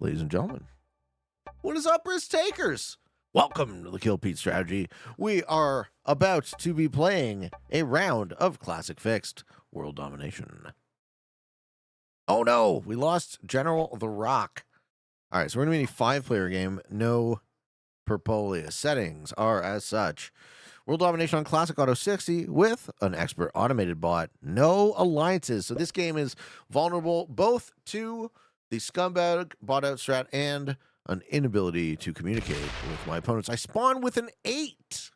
Ladies and gentlemen, what is up, risk takers? Welcome to the Kill Pete strategy. We are about to be playing a round of Classic Fixed World Domination. Oh no, we lost General the Rock. All right, so we're going to be a 5-player game. No Purpolia. Settings are as such. World Domination on Classic Auto 60 with an expert automated bot. No alliances. So this game is vulnerable both to the scumbag bot out strat and an inability to communicate with my opponents. I spawn with an 8.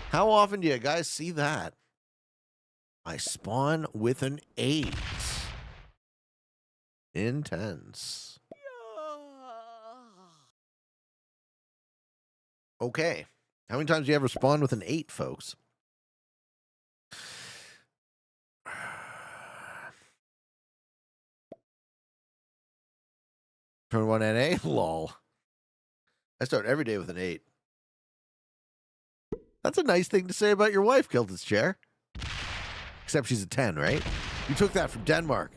How often do you guys see that? I spawn with an 8. Intense. Okay. How many times do you ever spawn with an 8, folks? Turn 1 NA? Lol. I start every day with an 8. That's a nice thing to say about your wife, Kilton's Chair. Except she's a 10, right? You took that from Denmark.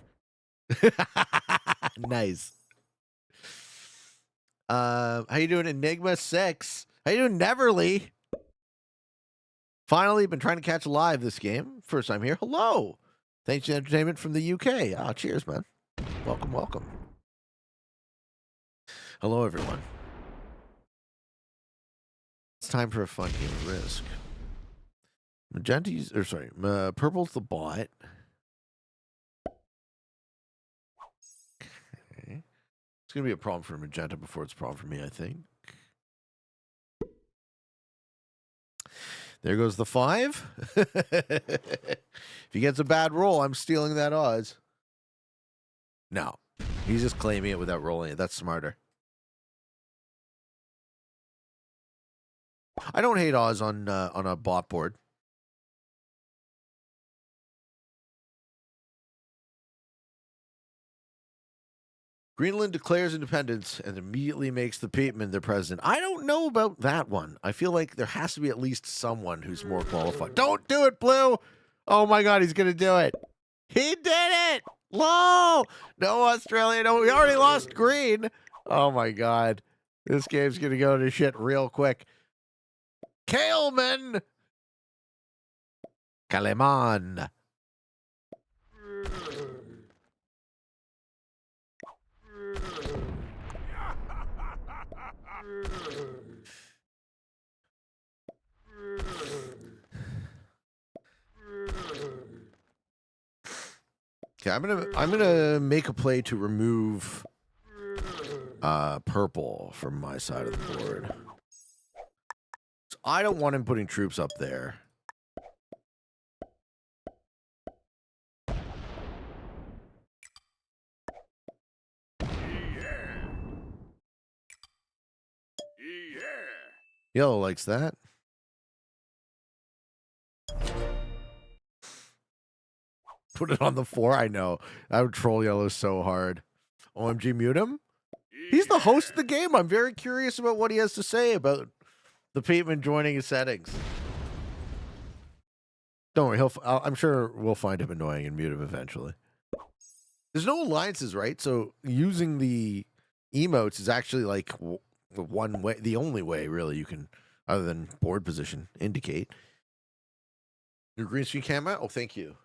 Nice. How you doing, Enigma 6? How you doing, Neverly? Finally, been trying to catch live this game. First time here. Hello. Thanks to Entertainment from the UK. Ah, cheers, man. Welcome, welcome. Hello, everyone. It's time for a fun game of Risk. Purple's the bot. Okay. It's going to be a problem for Magenta before it's a problem for me, I think. There goes the 5. If he gets a bad roll, I'm stealing that odds. No. He's just claiming it without rolling it. That's smarter. I don't hate Oz on a bot board. Greenland declares independence and immediately makes the Peatman their president. I don't know about that one. I feel like there has to be at least someone who's more qualified. Don't do it, Blue! Oh my god, he's gonna do it! He did it! Lol! No, Australia, no, we already lost Green! Oh my god. This game's gonna go to shit real quick. Kaleman! Kaleman! Okay, I'm gonna make a play to remove purple from my side of the board. So I don't want him putting troops up there. Yellow likes that. Put it on the 4. I know. I would troll Yellow so hard. OMG, mute him? He's the host of the game. I'm very curious about what he has to say about the Peatman joining his settings. Don't worry. I'm sure we'll find him annoying and mute him eventually. There's no alliances, right? So using the emotes is actually like the one way, the only way really you can, other than board position, indicate. Your green screen camera? Oh, thank you.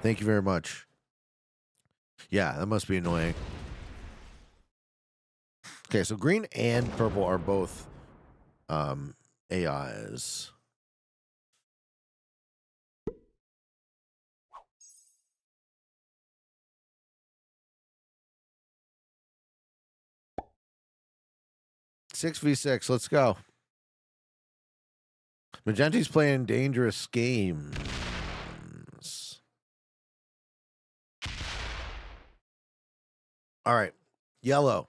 Thank you very much. Yeah, that must be annoying. Okay, so green and purple are both AIs. Six v 6. Let's go. Magenta's playing dangerous games. All right, Yellow.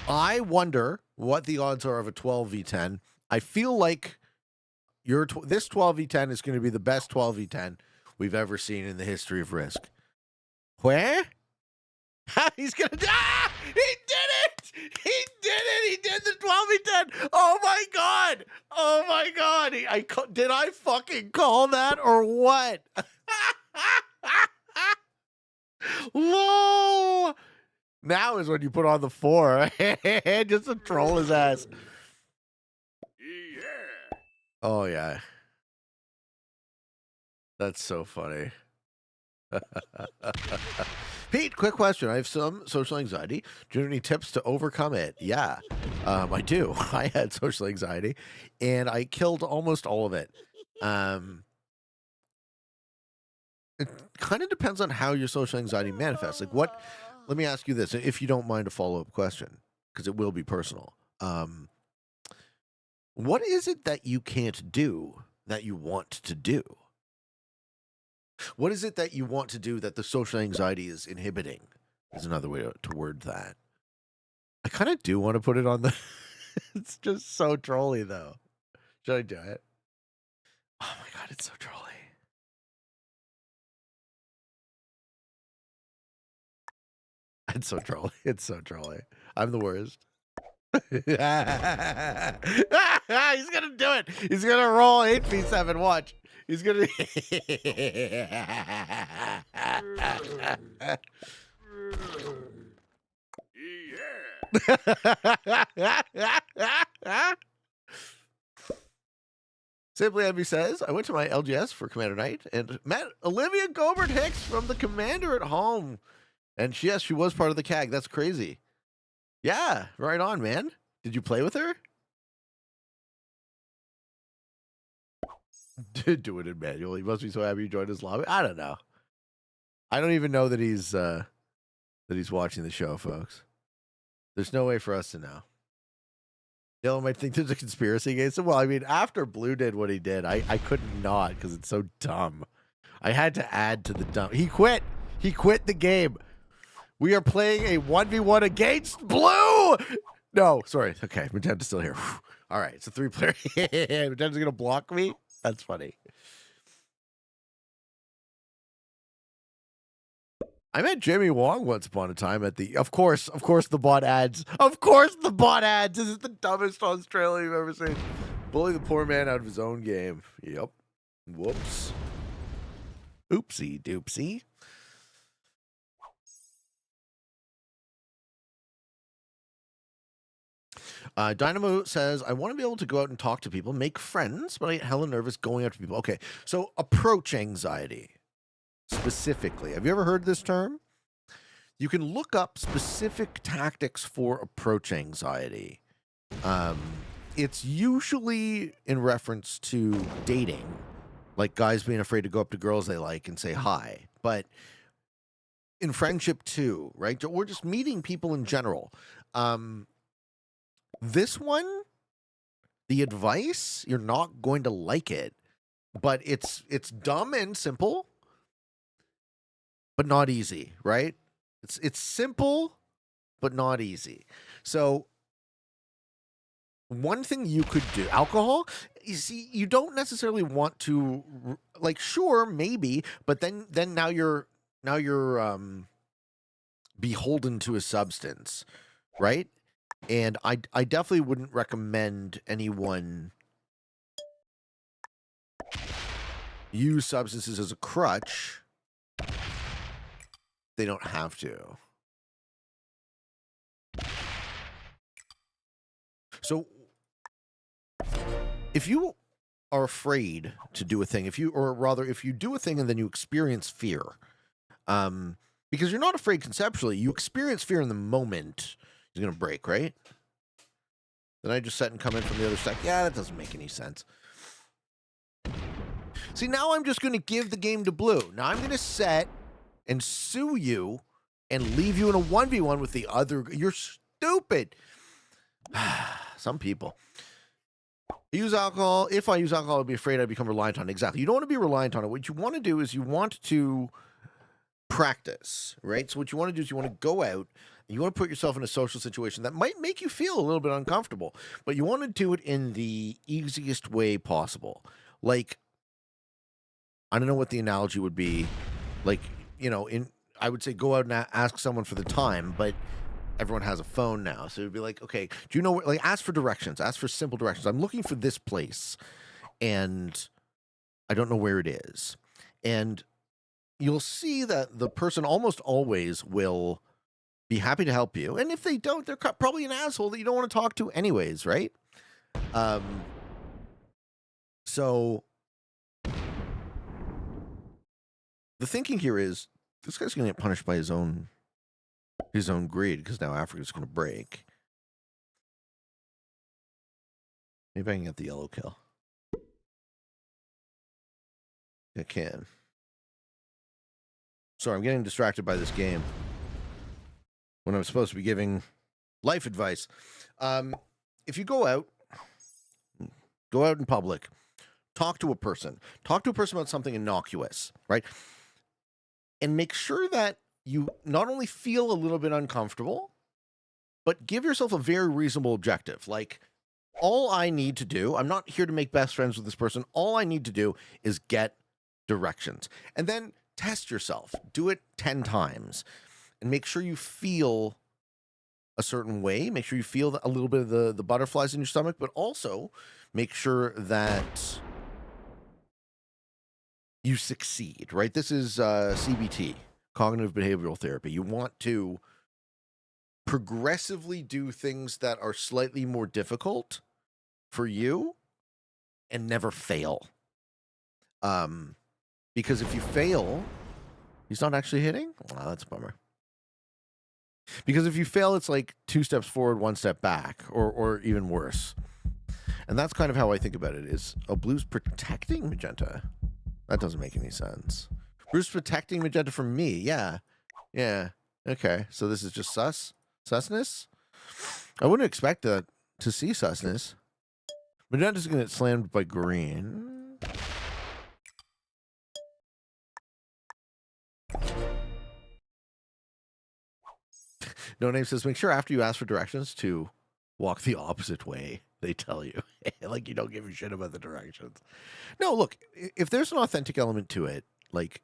I wonder what the odds are of a 12v10. I feel like this 12v10 is going to be the best 12v10 we've ever seen in the history of Risk. Where? He's going to... Ah! He did it! He did it! He did the 12v10! Oh my god! Oh my god! Did I fucking call that or what? Whoa! Now is when you put on the 4. Just to troll his ass. Yeah. Oh, yeah. That's so funny. Pete, quick question. I have some social anxiety. Do you have any tips to overcome it? Yeah, I do. I had social anxiety, and I killed almost all of it. It kind of depends on how your social anxiety manifests. Like, what? Let me ask you this, if you don't mind a follow-up question, because it will be personal. What is it that you can't do that you want to do? What is it that you want to do that the social anxiety is inhibiting? Is another way to word that. I kind of do want to put it on the... It's just so trolly, though. Should I do it? Oh my god, it's so trolly. It's so trolly. It's so trolly. I'm the worst. He's gonna do it. He's gonna roll 8p7. Watch. He's gonna. Simply Envy says, I went to my LGS for Commander Night and met Olivia Gobert Hicks from the Commander at home. And yes, she was part of the CAG. That's crazy. Yeah, right on, man. Did you play with her? Do it in manual. He must be so happy you joined his lobby. I don't know. I don't even know that he's watching the show, folks. There's no way for us to know. Yellow might think there's a conspiracy against him. Well, I mean, after Blue did what he did, I could not because it's so dumb. I had to add to the dumb. He quit. He quit the game. We are playing a 1v1 against Blue. No, sorry. Okay, Magenda's still here. All right, it's a 3-player. Magenda's going to block me? That's funny. I met Jamie Wong once upon a time at the... Of course, the bot ads. Of course, the bot ads. This is the dumbest Australia you've ever seen. Bully the poor man out of his own game. Yep. Whoops. Oopsie doopsie. Dynamo says, I want to be able to go out and talk to people, make friends, but I get hella nervous going out to people. Okay, so approach anxiety. Specifically, have you ever heard this term? You can look up specific tactics for approach anxiety. It's usually in reference to dating, like guys being afraid to go up to girls they like and say hi. But in friendship too, right? Or just meeting people in general. This one, the advice, you're not going to like it, but it's dumb and simple, but not easy, right? It's simple, but not easy. So one thing you could do, alcohol, you see, you don't necessarily want to, like, sure, maybe, but then now you're beholden to a substance, right? And I definitely wouldn't recommend anyone use substances as a crutch. They don't have to. So if you are afraid to do a thing, if you do a thing and then you experience fear, because you're not afraid conceptually, you experience fear in the moment, he's going to break, right? Then I just set and come in from the other side. Yeah, that doesn't make any sense. See, now I'm just going to give the game to Blue. Now I'm going to set and sue you and leave you in a 1v1 with the other. You're stupid. Some people. Use alcohol. If I use alcohol, I'd be afraid I'd become reliant on it. Exactly. You don't want to be reliant on it. What you want to do is you want to practice, right? So what you want to do is you want to go out and you want to put yourself in a social situation that might make you feel a little bit uncomfortable, but you want to do it in the easiest way possible. Like, I don't know what the analogy would be. Like, I would say go out and ask someone for the time, but everyone has a phone now. So it'd be like, okay, do you know where, like, ask for directions, ask for simple directions. I'm looking for this place and I don't know where it is. And you'll see that the person almost always will be happy to help you. And if they don't, they're probably an asshole that you don't want to talk to anyways, right? So the thinking here is this guy's going to get punished by his own greed because now Africa's going to break. Maybe I can get the yellow kill. I can. Sorry, I'm getting distracted by this game when I'm supposed to be giving life advice. If you go out in public, talk to a person about something innocuous, right? And make sure that you not only feel a little bit uncomfortable, but give yourself a very reasonable objective. Like, all I need to do, I'm not here to make best friends with this person. All I need to do is get directions. And then test yourself. Do it 10 times. And make sure you feel a certain way. Make sure you feel a little bit of the butterflies in your stomach, but also make sure that you succeed, right? This is CBT, cognitive behavioral therapy. You want to progressively do things that are slightly more difficult for you and never fail. Because if you fail, he's not actually hitting. Wow, that's a bummer. Because if you fail, it's like 2 steps forward, 1 step back, or even worse. And that's kind of how I think about it. Is blue's protecting magenta? That doesn't make any sense. Blue's protecting magenta from me. Yeah. Okay. So this is just susness. I wouldn't expect to see susness. Magenta's gonna get slammed by green. No Name says, make sure after you ask for directions to walk the opposite way they tell you. Like, you don't give a shit about the directions. No, look, if there's an authentic element to it, like,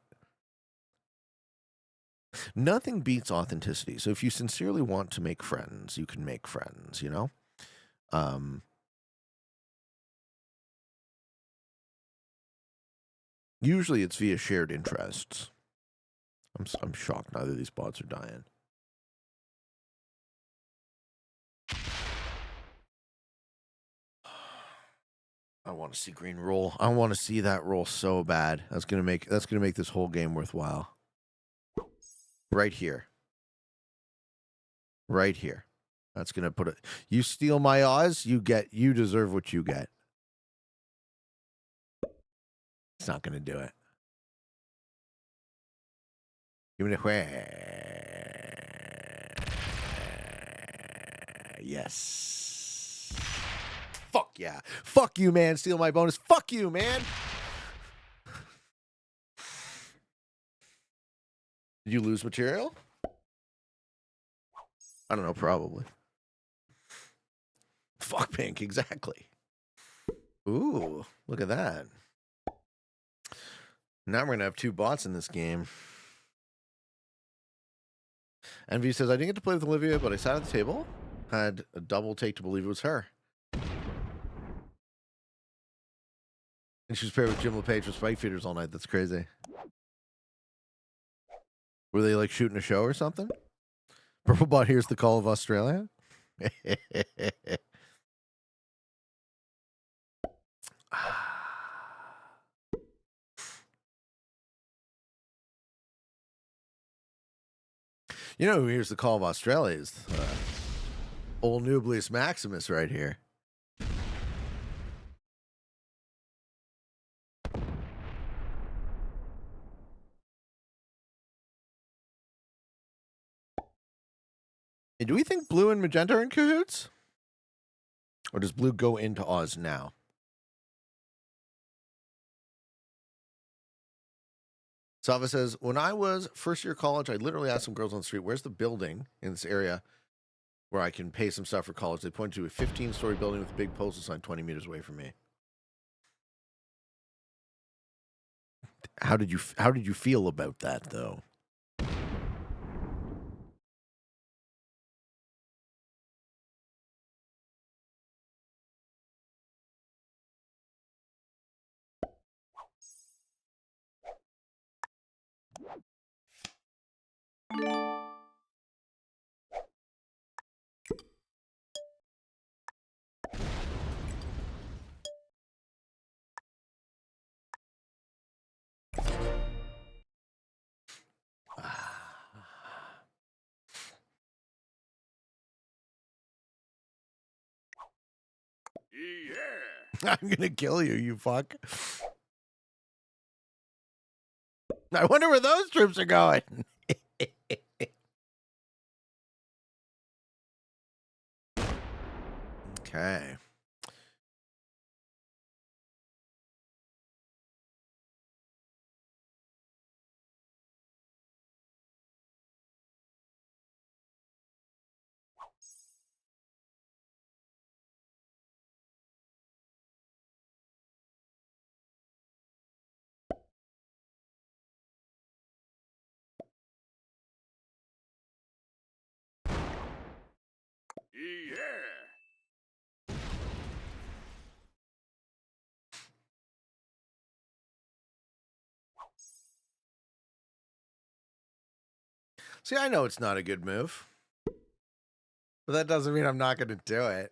nothing beats authenticity. So if you sincerely want to make friends, you can make friends, you know? Usually it's via shared interests. I'm shocked neither of these bots are dying. I want to see green roll. I want to see that roll so bad. That's gonna make this whole game worthwhile. Right here. Right here. That's gonna put it. You steal my Oz, you deserve what you get. It's not gonna do it. Give me the yes. Fuck yeah. Fuck you, man. Steal my bonus. Fuck you, man. Did you lose material? I don't know, probably. Fuck pink, exactly. Ooh, look at that. Now we're going to have 2 bots in this game. Envy says, I didn't get to play with Olivia, but I sat at the table, had a double take to believe it was her. And she was paired with Jim LePage with spike feeders all night. That's crazy. Were they like shooting a show or something? Purple Bot here's the call of Australia. You know who hears the call of Australia is old Nublius Maximus right here. Hey, do we think blue and magenta are in cahoots? Or does blue go into Oz now? Sava says, when I was first year college, I literally asked some girls on the street, where's the building in this area where I can pay some stuff for college? They pointed to a 15-story building with a big postal sign 20 meters away from me. How did you feel about that, though? I'm gonna kill you, you fuck. I wonder where those troops are going. Okay. See, I know it's not a good move, but that doesn't mean I'm not going to do it.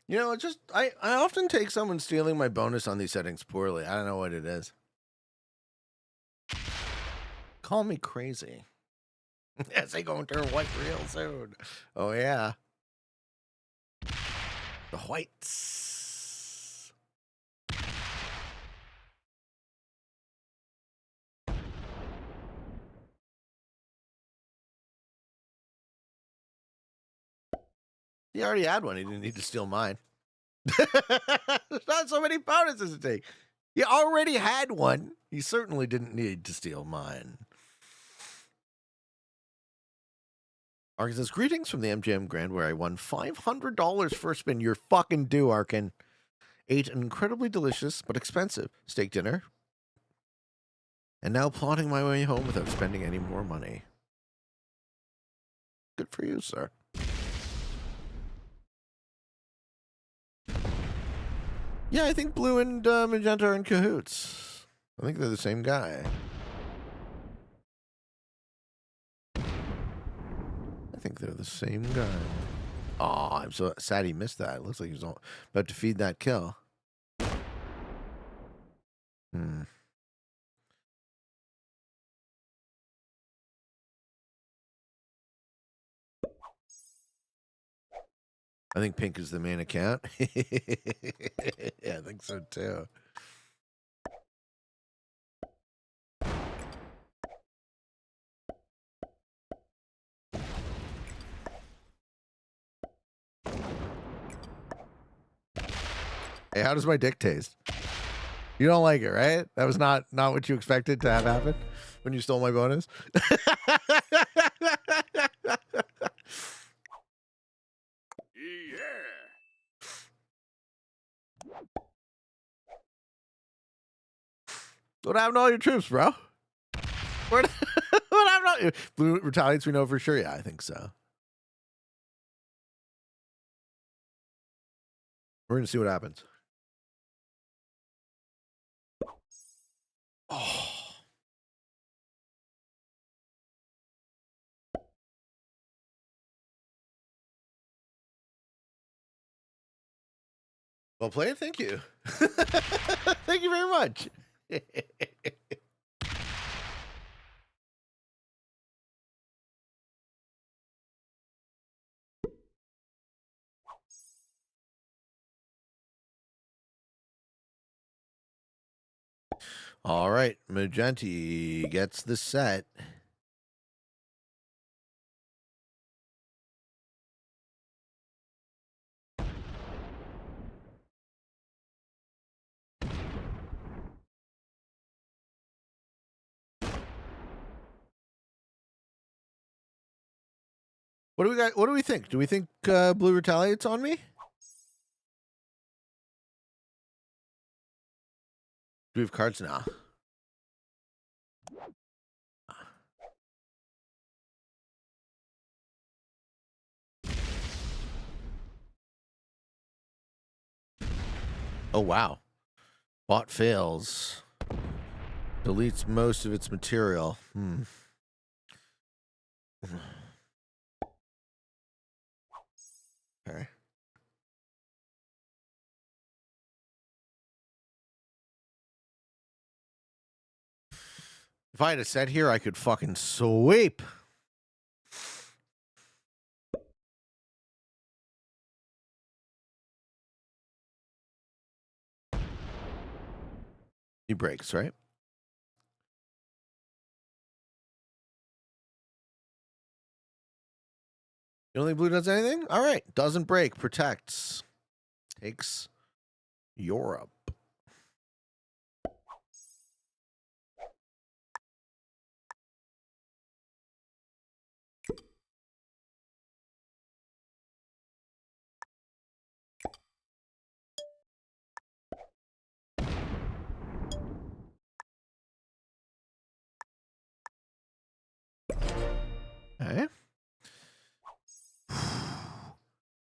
You know, I often take someone stealing my bonus on these settings poorly. I don't know what it is. Call me crazy. Yes, they going to turn white real soon. Oh, yeah. The whites. He already had one. He didn't need to steal mine. There's not so many bonuses to take. He already had one. He certainly didn't need to steal mine. Arkin says, greetings from the MGM Grand where I won $500 for a spin. You're fucking due, Arkin. Ate an incredibly delicious but expensive steak dinner. And now plotting my way home without spending any more money. Good for you, sir. Yeah, I think Blue and Magenta are in cahoots. I think they're the same guy. I think they're the same guy. Oh, I'm so sad he missed that. It looks like he was about to feed that kill. I think pink is the main account. Yeah, I think so too. Hey, how does my dick taste? You don't like it, right? That was not what you expected to have happen when you stole my bonus. What happened to all your troops, bro? What happened? Blue retaliates, we know for sure. Yeah, I think so. We're gonna see what happens. Oh. Well played, thank you. Thank you very much. All right, Magenti gets the set. What do we got? What do we think? Do we think Blue retaliates on me? Do we have cards now? Oh, wow. Bot fails. Deletes most of its material. Okay. If I had a set here, I could fucking sweep. He breaks, right? You don't think blue does anything? All right. Doesn't break. Protects. Takes Europe. Okay.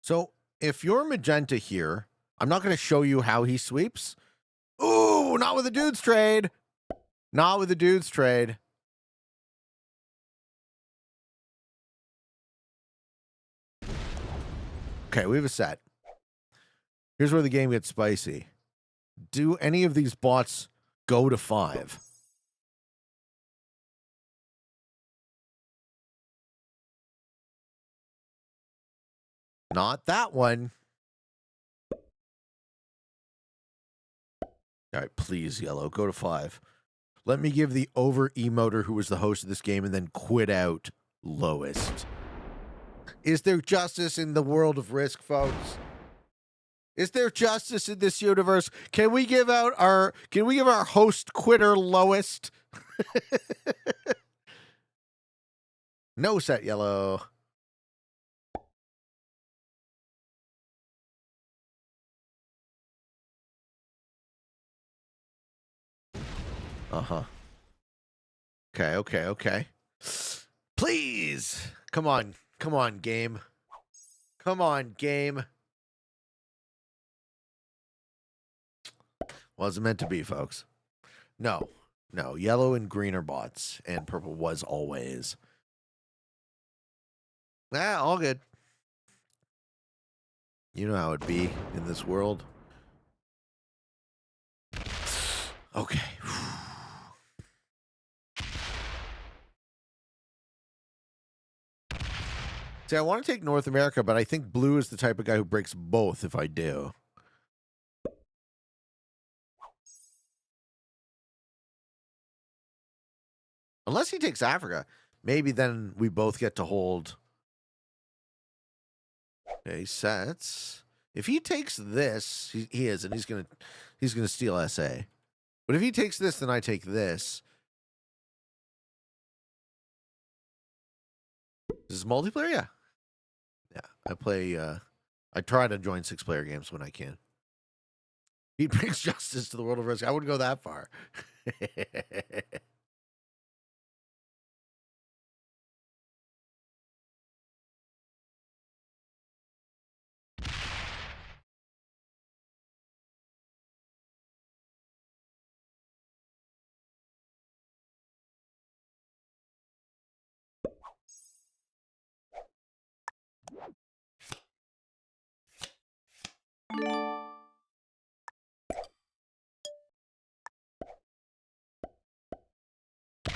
So if you're magenta here, I'm not going to show you how he sweeps. Ooh, not with the dudes trade. Not with the dudes trade. Okay, we have a set. Here's where the game gets spicy. Do any of these bots go to 5? Not that one. All right, please, yellow, go to 5. Let me give the over emoter who was the host of this game and then quit out lowest. Is there justice in the world of Risk, folks? Is there justice in this universe? Can we give our host quitter lowest? No set yellow. Uh-huh. Okay. Please. Come on, game. Come on, game. Wasn't meant to be, folks. No. Yellow and green are bots, and purple was always. All good. You know how it'd be in this world. Okay. See, I want to take North America, but I think blue is the type of guy who breaks both if I do. Unless he takes Africa. Maybe then we both get to hold. Okay, sets. If he takes this, he is, and he's gonna steal SA. But if he takes this, then I take this. Is this multiplayer? Yeah. Yeah. I play I try to join 6-player games when I can. He brings justice to the world of Risk. I wouldn't go that far.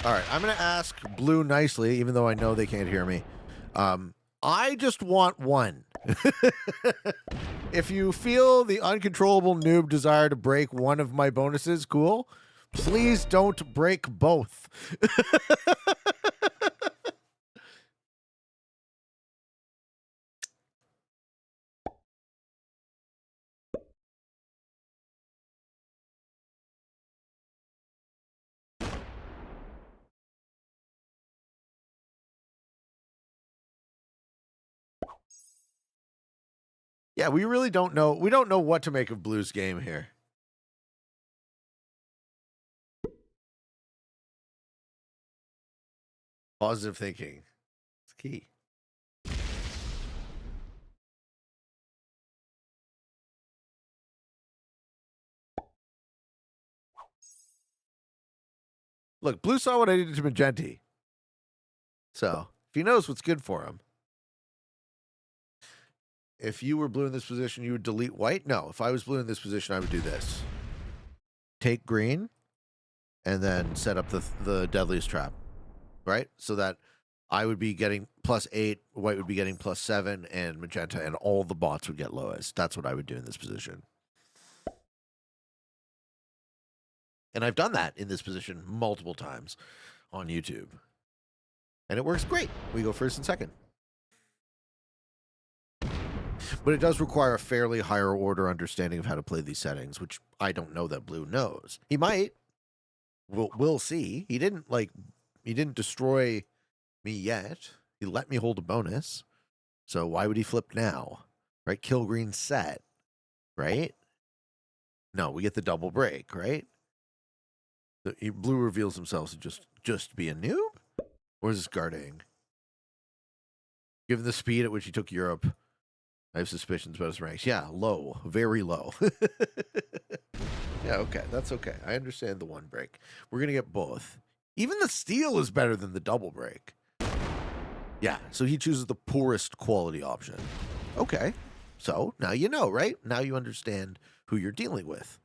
All right, I'm going to ask blue nicely, even though I know they can't hear me. I just want one. If you feel the uncontrollable noob desire to break one of my bonuses, cool. Please don't break both. Yeah, we really don't know. We don't know what to make of blue's game here. Positive thinking. It's key. Look, blue saw what I did to Magenti. So, If he knows what's good for him. If you were blue in this position, you would delete white? No, if I was blue in this position, I would do this. Take green, and then set up the deadliest trap, right? So that I would be getting +8, white would be getting +7, and magenta, and all the bots would get lowest. That's what I would do in this position. And I've done that in this position multiple times on YouTube. And it works great. We go first and second. But it does require a fairly higher order understanding of how to play these settings, which I don't know that Blue knows. He might. We'll see. He didn't destroy me yet. He let me hold a bonus. So why would he flip now? Right? Kill green set. Right? No, we get the double break, right? Blue reveals himself to just be a noob? Or is this guarding? Given the speed at which he took Europe, I have suspicions about his ranks. Yeah, low. Very low. Yeah, okay. That's okay. I understand the one break. We're going to get both. Even the steal is better than the double break. Yeah, so he chooses the poorest quality option. Okay. So now you know, right? Now you understand who you're dealing with.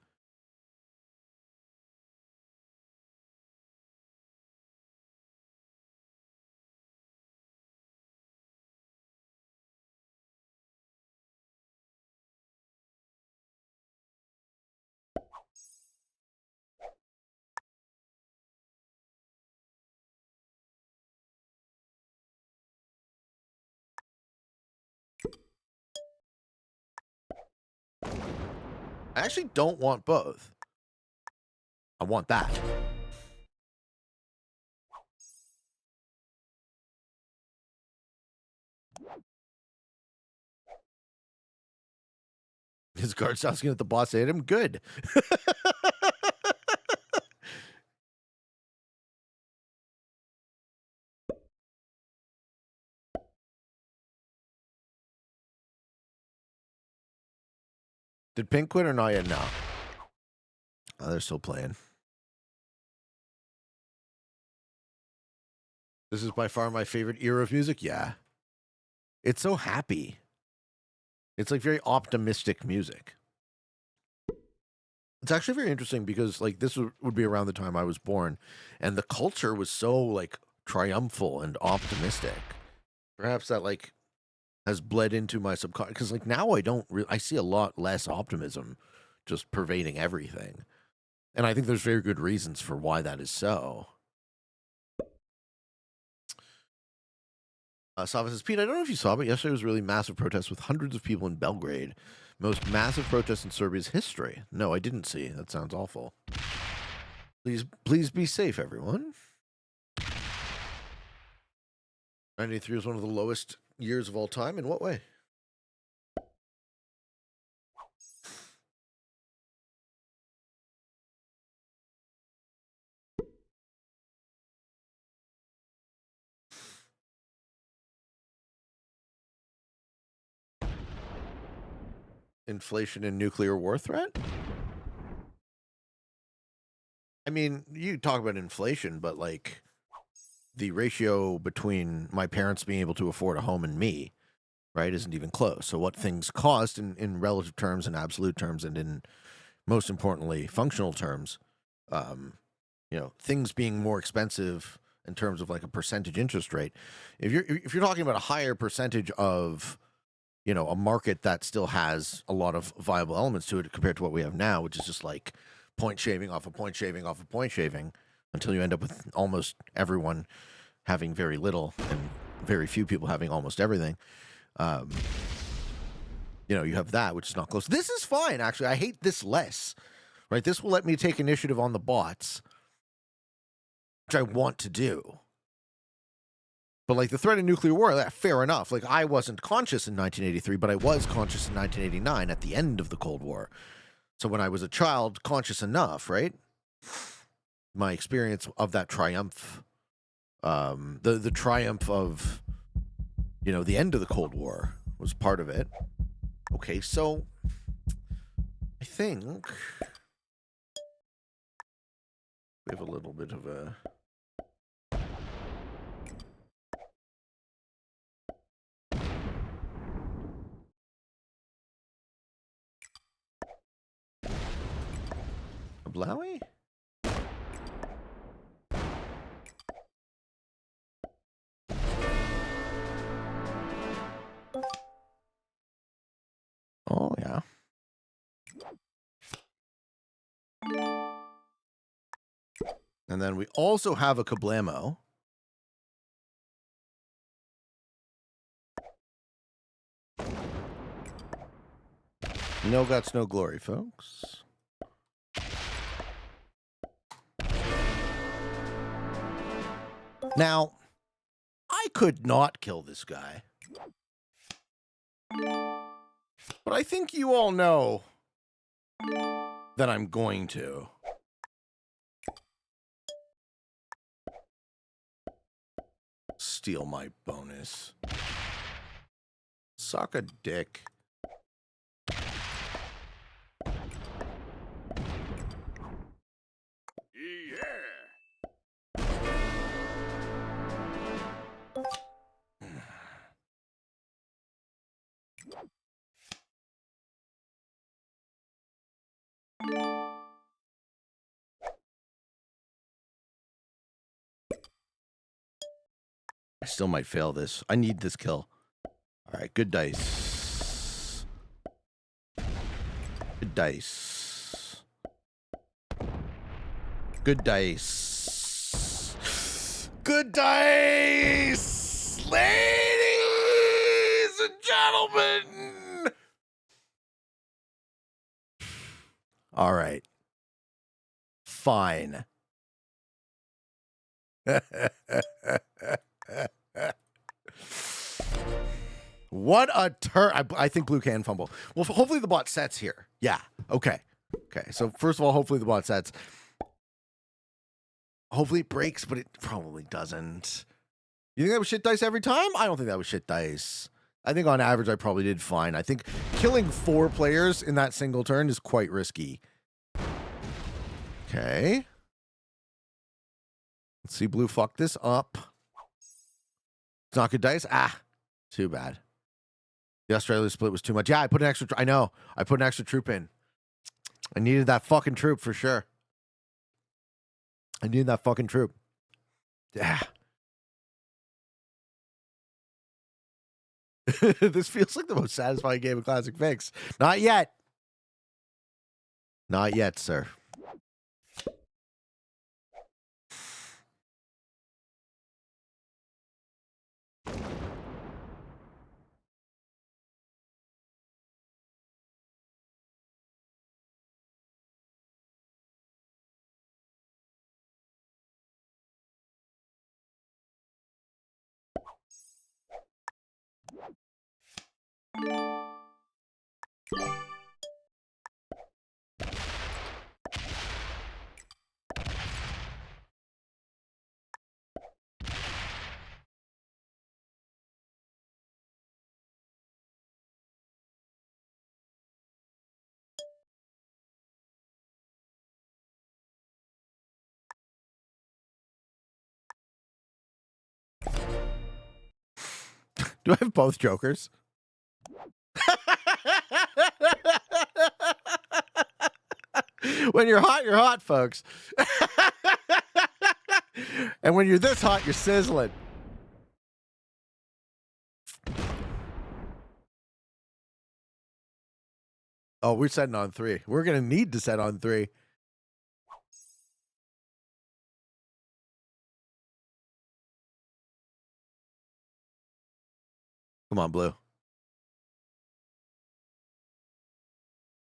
I actually don't want both. I want that. His guard stops getting at the boss hit him. Good. Did Pink quit or not yet? No. Oh, they're still playing. This is by far my favorite era of music. Yeah. It's so happy. It's like very optimistic music. It's actually very interesting because like this would be around the time I was born, and the culture was so like triumphal and optimistic. Perhaps that like has bled into my subconscious because like now I see a lot less optimism just pervading everything, and I think there's very good reasons for why that is so. Sava says, Pete, I don't know if you saw, but yesterday was a really massive protest with hundreds of people in Belgrade. Most massive protest in Serbia's history. No, I didn't see. That sounds awful. Please be safe, everyone. 93 was one of the lowest years of all time. In what way? Inflation and nuclear war threat? I mean, you talk about inflation, but like the ratio between my parents being able to afford a home and me, right, isn't even close. So what things cost in relative terms and absolute terms and in most importantly functional terms, things being more expensive in terms of like a percentage interest rate. If you're talking about a higher percentage of a market that still has a lot of viable elements to it compared to what we have now, which is just like point shaving off a point shaving off a point shaving until you end up with almost everyone having very little and very few people having almost everything. You have that, which is not close. This is fine, actually. I hate this less, right? This will let me take initiative on the bots, which I want to do. But like the threat of nuclear war, fair enough. Like I wasn't conscious in 1983, but I was conscious in 1989 at the end of the Cold War. So when I was a child, conscious enough, right? My experience of that triumph, the triumph of, the end of the Cold War was part of it. Okay, so I think we have a little bit of a Kablowie? Oh, yeah. And then we also have a Kablamo. No guts, no glory, folks. Now, I could not kill this guy. But I think you all know that I'm going to. Steal my bonus. Suck a dick. I still might fail this. I need this kill. All right, good dice. Good dice. Good dice. Good dice! Ladies and gentlemen! All right. Fine. What a turn. I think blue can fumble. Well, hopefully the bot sets here. Yeah. Okay. Okay. So first of all, hopefully the bot sets. Hopefully it breaks, but it probably doesn't. You think that was shit dice every time? I don't think that was shit dice. I think on average I probably did fine. I think killing 4 players in that single turn is quite risky. Okay. Let's see blue fuck this up. It's not good dice. Ah, too bad. The Australia split was too much. Yeah, I put an extra. I know. I put an extra troop in. I needed that fucking troop for sure. I needed that fucking troop. Yeah. This feels like the most satisfying game of Classic Fix. Not yet. Not yet, sir. Do I have both jokers? When you're hot, folks. And when you're this hot, you're sizzling. Oh, we're setting on 3. We're going to need to set on 3. Come on, blue.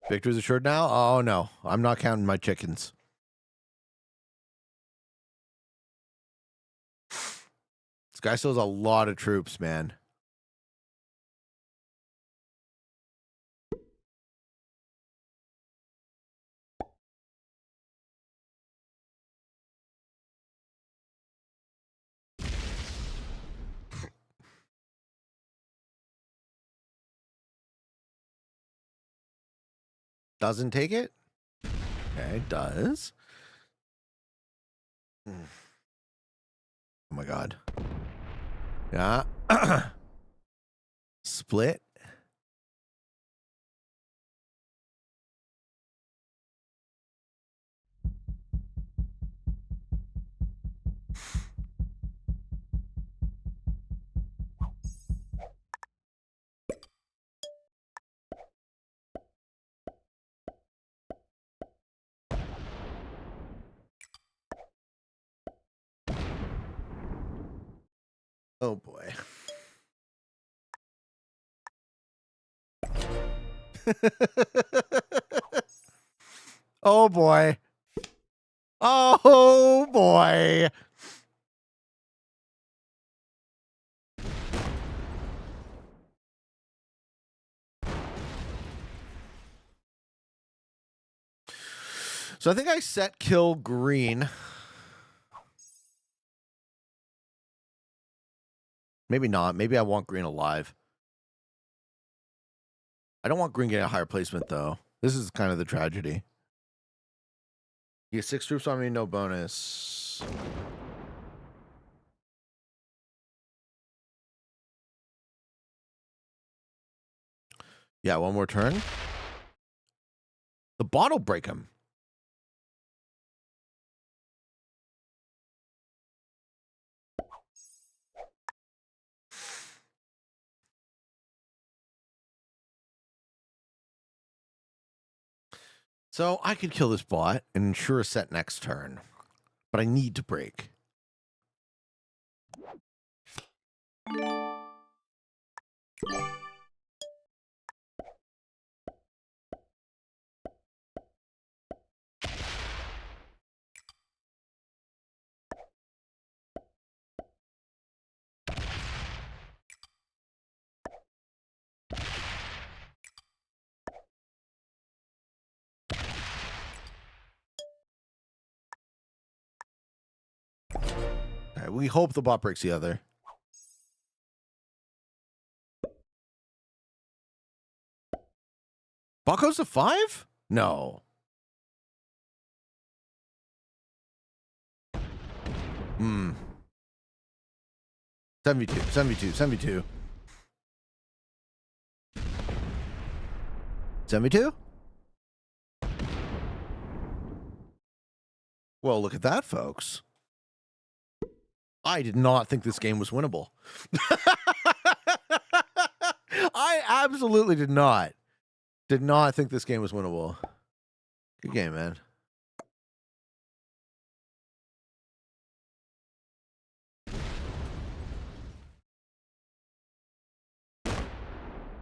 Victory's assured now? Oh, no. I'm not counting my chickens. This guy still has a lot of troops, man. Doesn't take it? Okay, does. Oh my god. Yeah. Split. Oh boy. Oh boy. Oh boy. So I think I set kill green. Maybe not. Maybe I want green alive. I don't want green getting a higher placement, though. This is kind of the tragedy. You get 6 troops on me, no bonus. Yeah, one more turn. The bot will break him. So I could kill this bot and ensure a set next turn. But I need to break. All right, we hope the bot breaks the other. Bot goes to 5? No. Hmm. 72, 72, 72. 72? Well, look at that, folks. I did not think this game was winnable. I absolutely did not. Did not think this game was winnable. Good game, man.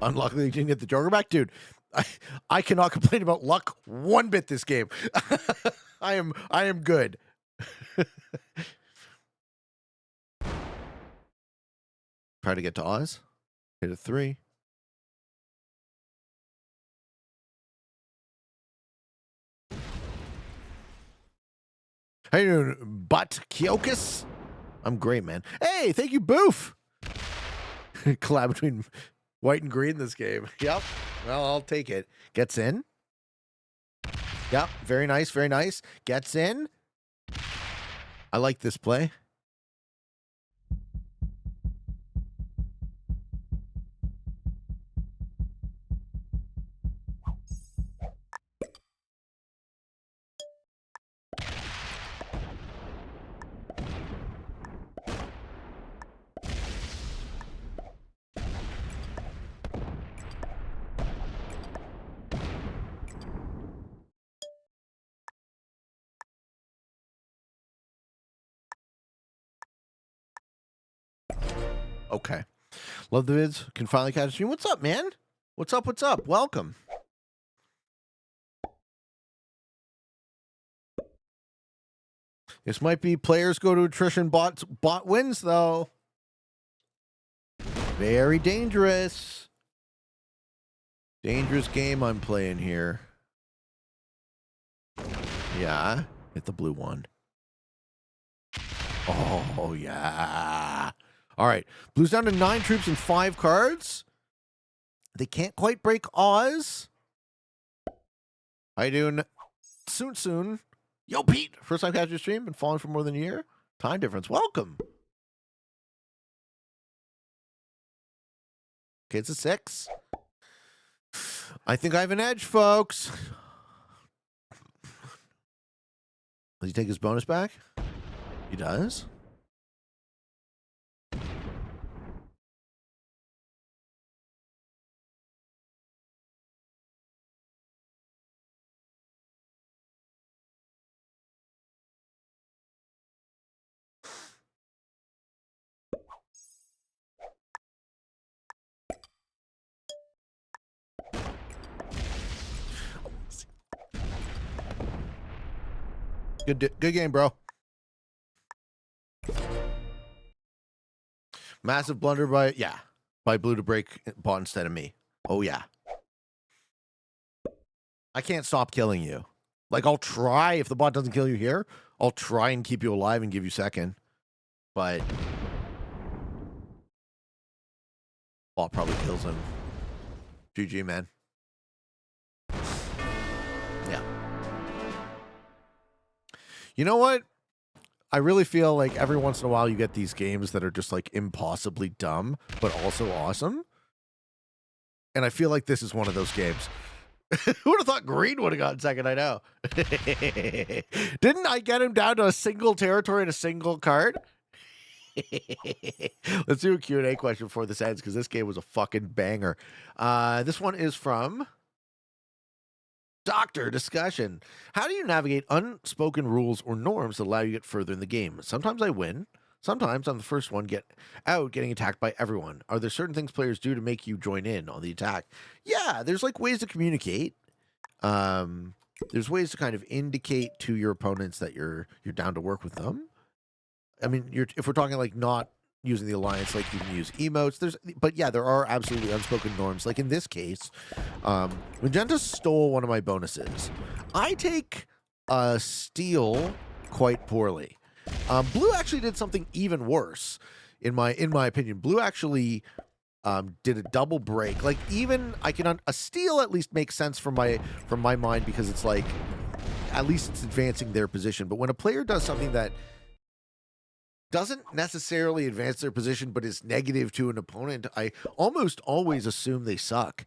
Unluckily, you didn't get the Joker back. Dude, I cannot complain about luck one bit this game. I am good. Try to get to Oz. Hit a 3. How you doing, Butt Kyokus? I'm great, man. Hey, thank you, Boof. Collab between white and green this game. Yep. Well, I'll take it. Gets in. Yep. Very nice. Very nice. Gets in. I like this play. Okay. Love the vids. Can finally catch a stream. What's up, man? What's up? What's up? Welcome. This might be players go to attrition, bot wins, though. Very dangerous. Dangerous game I'm playing here. Yeah. Hit the blue one. Oh, yeah. All right. Blue's down to 9 troops and 5 cards. They can't quite break Oz. How you doing? Soon. Yo, Pete. First time catching your stream. Been following for more than a year. Time difference. Welcome. Okay, it's a 6. I think I have an edge, folks. Does he take his bonus back? He does. Good game, bro. Massive blunder by Blue to break bot instead of me. Oh, yeah. I can't stop killing you. Like, I'll try. If the bot doesn't kill you here, I'll try and keep you alive and give you second. But bot probably kills him. GG, man. Yeah. You know what? I really feel like every once in a while you get these games that are just like impossibly dumb, but also awesome. And I feel like this is one of those games. Who would have thought Green would have gotten second? I know. Didn't I get him down to a single territory and a single card? Let's do a Q&A question before this ends, because this game was a fucking banger. This one is from Doctor Discussion. How do you navigate unspoken rules or norms that allow you to get further in the game? Sometimes I win. Sometimes I'm the first one getting attacked by everyone. Are there certain things players do to make you join in on the attack? Yeah, there's like ways to communicate. There's ways to kind of indicate to your opponents that you're down to work with them. I mean, if we're talking like not using the alliance, like you can use emotes. But yeah, there are absolutely unspoken norms. Like in this case, Magenta stole one of my bonuses. I take steal quite poorly. Blue actually did something even worse, in my opinion. Blue actually did a double break. Like even a steal at least makes sense from my mind, because it's like at least it's advancing their position. But when a player does something that doesn't necessarily advance their position but is negative to an opponent, I almost always assume they suck,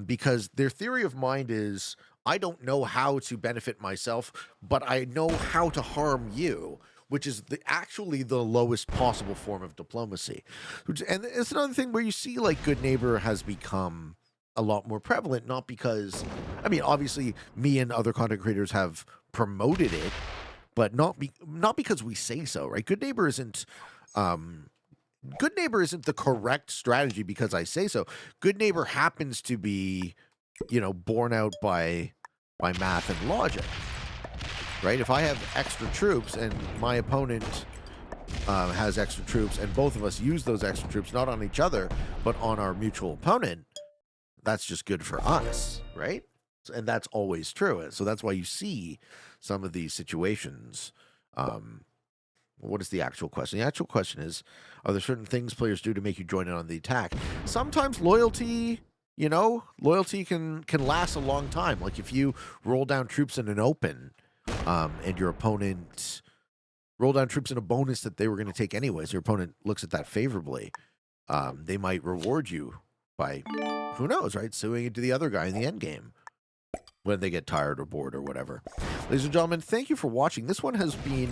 because their theory of mind is, I don't know how to benefit myself, but I know how to harm you, which is actually the lowest possible form of diplomacy. And it's another thing where you see like good neighbor has become a lot more prevalent, not because, I mean, obviously me and other content creators have promoted it, but not because we say so, right? Good neighbor isn't the correct strategy because I say so. Good neighbor happens to be, borne out by math and logic, right? If I have extra troops and my opponent has extra troops, and both of us use those extra troops not on each other but on our mutual opponent, that's just good for us, right? And that's always true. So that's why you see some of these situations. What is the actual question? The actual question is, are there certain things players do to make you join in on the attack? Sometimes loyalty, loyalty can last a long time. Like if you roll down troops in an open, and your opponent roll down troops in a bonus that they were going to take anyways, your opponent looks at that favorably, they might reward you by, who knows, right, suing it to the other guy in the end game when they get tired or bored or whatever. Ladies and gentlemen, thank you for watching. This one has been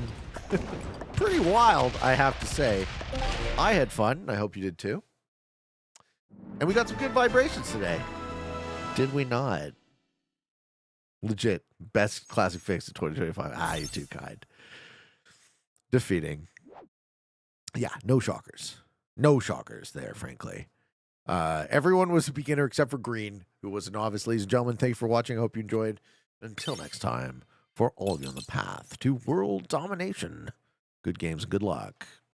pretty wild, I have to say. I had fun, and I hope you did too. And we got some good vibrations today. Did we not? Legit. Best classic fix of 2025. You're too kind. Defeating. Yeah, no shockers. No shockers there, frankly. Everyone was a beginner except for Green, who was a novice. Ladies and gentlemen, thank you for watching. I hope you enjoyed. Until next time, for all of you on the path to world domination, good games and good luck.